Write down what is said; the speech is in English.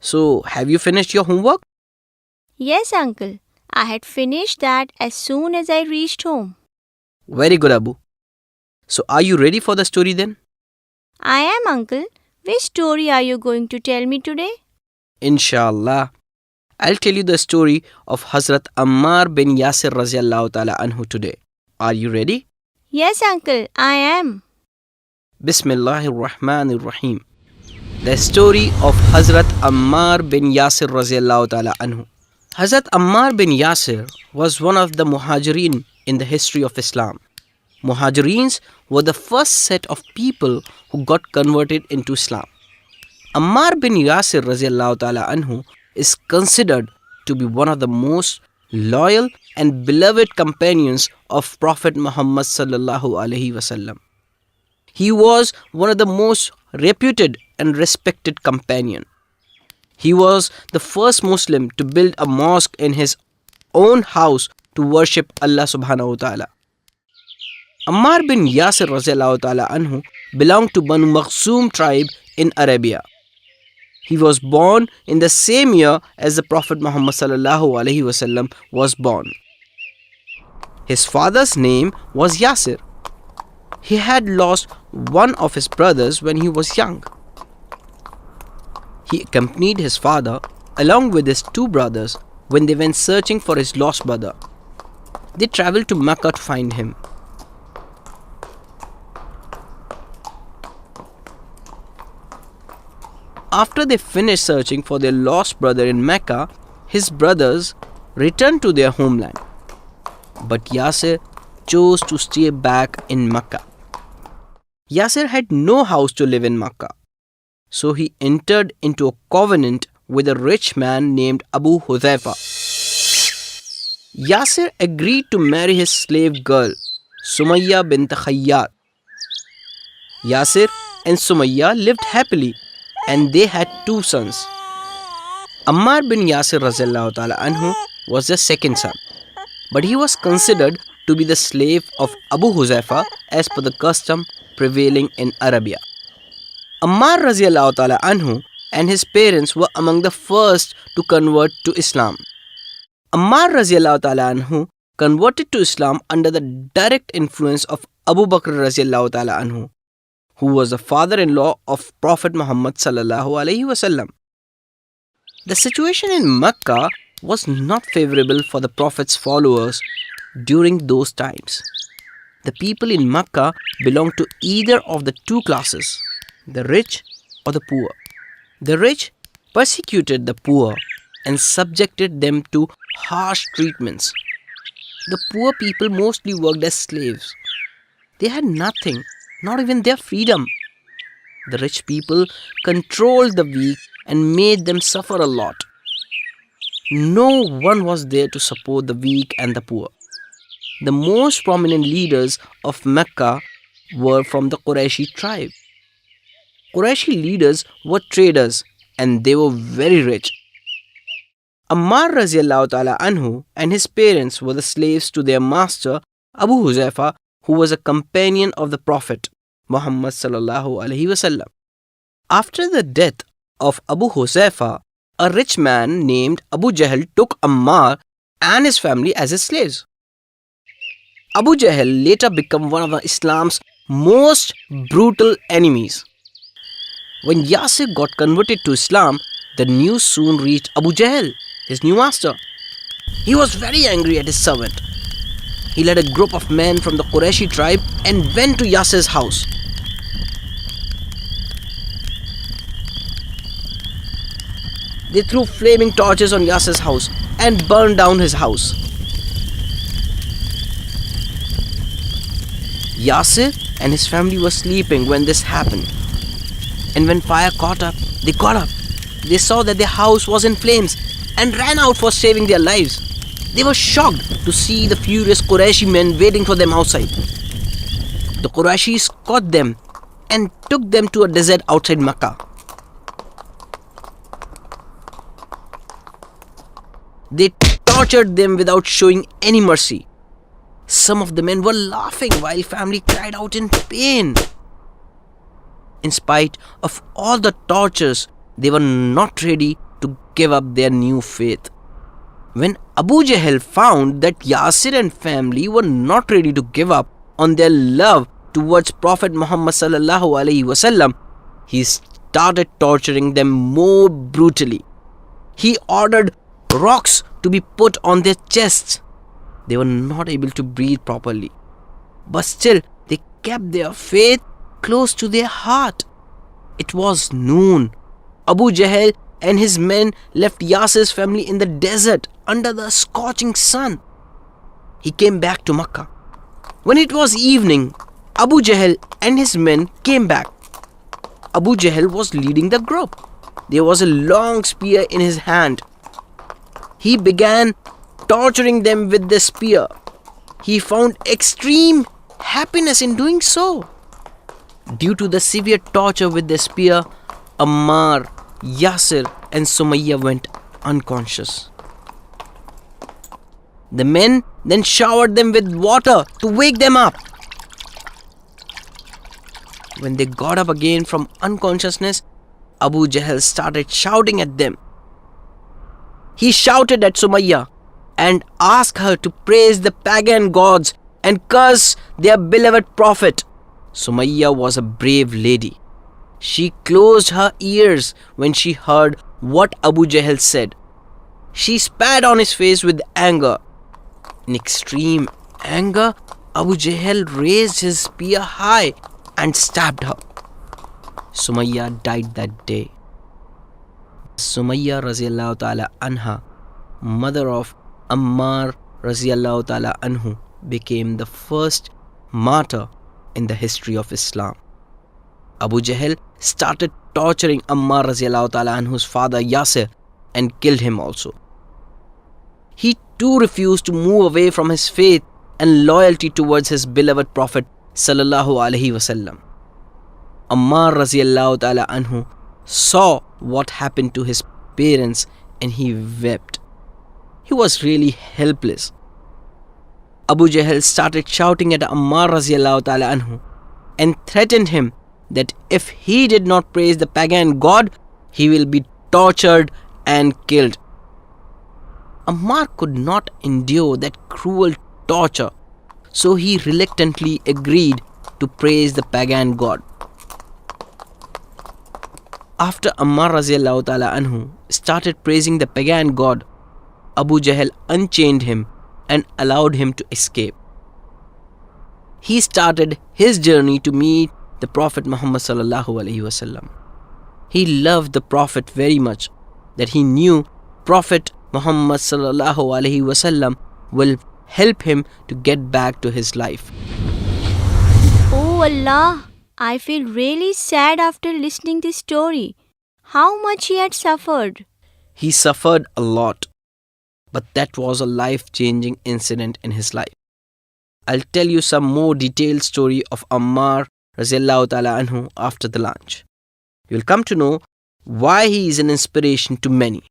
So, have you finished your homework? Yes, uncle. I had finished that as soon as I reached home. Very good, Abu. So, are you ready for the story then? I am, uncle. Which story are you going to tell me today? Inshallah. I'll tell you the story of Hazrat Ammar bin Yasir Raziyallahu Ta'ala Anhu today. Are you ready? Yes, uncle, I am. Bismillahir Rahmanir Rahim. The story of Hazrat Ammar bin Yasir Raziyallahu Ta'ala Anhu. Hazrat Ammar bin Yasir was one of the Muhajirin in the history of Islam. Muhajireens were the first set of people who got converted into Islam. Ammar bin Yasir Raziyallahu Ta'ala Anhu is considered to be one of the most loyal and beloved companions of Prophet Muhammad Sallallahu Alaihi Wasallam. He was one of the most reputed and respected companion. He was the first Muslim to build a mosque in his own house to worship Allah Subhanahu wa Ta'ala. Ammar bin Yasir Raziyallahu Ta'ala Anhu belonged to Banu Makhzum tribe in Arabia. He was born in the same year as the Prophet Muhammad Sallallahu Alaihi Wasallam was born. His father's name was Yasir. He had lost one of his brothers when he was young. He accompanied his father along with his two brothers when they went searching for his lost brother. They traveled to Mecca to find him. After they finished searching for their lost brother in Mecca, his brothers returned to their homeland. But Yasir chose to stay back in Mecca. Yasir had no house to live in Mecca, so he entered into a covenant with a rich man named Abu Huzaifa. Yasir agreed to marry his slave girl, Sumayya bint Khayyat. Yasir and Sumayya lived happily and they had two sons. Ammar bin Yasir Raziyallahu Ta'ala Anhu was the second son, but he was considered to be the slave of Abu Huzaifa as per the custom prevailing in Arabia. Ammar Raziyallahu Ta'ala Anhu and his parents were among the first to convert to Islam. Ammar Raziyallahu Ta'ala Anhu converted to Islam under the direct influence of Abu Bakr Raziyallahu Ta'ala Anhu, who was the father-in-law of Prophet Muhammad Sallallahu Alaihi Wasallam. The situation in Mecca was not favorable for the Prophet's followers during those times. The people in Mecca belonged to either of the two classes, the rich or the poor. The rich persecuted the poor and subjected them to harsh treatments. The poor people mostly worked as slaves. They had nothing, not even their freedom. The rich people controlled the weak and made them suffer a lot. No one was there to support the weak and the poor. The most prominent leaders of Mecca were from the Qurayshi tribe. Qurayshi leaders were traders and they were very rich. Ammar Raziyallahu Ta'ala Anhu and his parents were the slaves to their master Abu Huzaifa, who was a companion of the Prophet Muhammad Sallallahu Alaihi Wasallam. After the death of Abu Huzaifa, a rich man named Abu Jahl took Ammar and his family as his slaves. Abu Jahl later became one of Islam's most brutal enemies. When Yasir got converted to Islam, the news soon reached Abu Jahl, his new master. He was very angry at his servant. He led a group of men from the Qurayshi tribe and went to Yasir's house. They threw flaming torches on Yasir's house and burned down his house. Yasir and his family were sleeping when this happened. And when fire caught up, they got up. They saw that their house was in flames and ran out for saving their lives. They were shocked to see the furious Qurayshi men waiting for them outside. The Qurayshis caught them and took them to a desert outside Mecca. They tortured them without showing any mercy. Some of the men were laughing while family cried out in pain. In spite of all the tortures, they were not ready to give up their new faith. When Abu Jahl found that Yasir and family were not ready to give up on their love towards Prophet Muhammad sallallahu alaihi wasallam, he started torturing them more brutally. He ordered rocks to be put on their chests. They were not able to breathe properly, but still they kept their faith close to their heart. It was noon. Abu Jahl and his men left Yasir's family in the desert under the scorching sun. He came back to Makkah. When it was evening, Abu Jahl and his men came back. Abu Jahl was leading the group. There was a long spear in his hand. He began torturing them with the spear. He found extreme happiness in doing so. Due to the severe torture with the spear, Ammar, Yasir and Sumayya went unconscious. The men then showered them with water to wake them up. When they got up again from unconsciousness, Abu Jahl started shouting at them. He shouted at Sumayya and asked her to praise the pagan gods and curse their beloved prophet. Sumayya was a brave lady. She closed her ears when she heard what Abu Jahl said. She spat on his face with anger. In extreme anger, Abu Jahl raised his spear high and stabbed her. Sumayya died that day. Sumayya Raziyallahu Ta'ala Anha, mother of Ammar Raziyallahu Ta'ala Anhu, became the first martyr in the history of Islam. Abu Jahl started torturing Ammar Raziyallahu Ta'ala Anhu's father Yasir and killed him also. He too refused to move away from his faith and loyalty towards his beloved Prophet Sallallahu Alaihi Wasallam. Ammar Raziyallahu Ta'ala Anhu saw what happened to his parents and he wept. He was really helpless. Abu Jahl started shouting at Ammar Raziyallahu Ta'ala Anhu and threatened him that if he did not praise the pagan god, he will be tortured and killed. Ammar could not endure that cruel torture, so he reluctantly agreed to praise the pagan god. After Ammar Raziyallahu Ta'ala Anhu started praising the pagan god, Abu Jahl unchained him and allowed him to escape. He started his journey to meet the Prophet Muhammad Sallallahu Alaihi Wasallam. He loved the Prophet very much that he knew Prophet Muhammad Sallallahu Alaihi Wasallam will help him to get back to his life. Oh Allah, I feel really sad after listening this story. How much he had suffered. He suffered a lot, but that was a life-changing incident in his life. I'll tell you some more detailed story of Ammar Raziyallahu Ta'ala Anhu after the lunch. You'll come to know why he is an inspiration to many.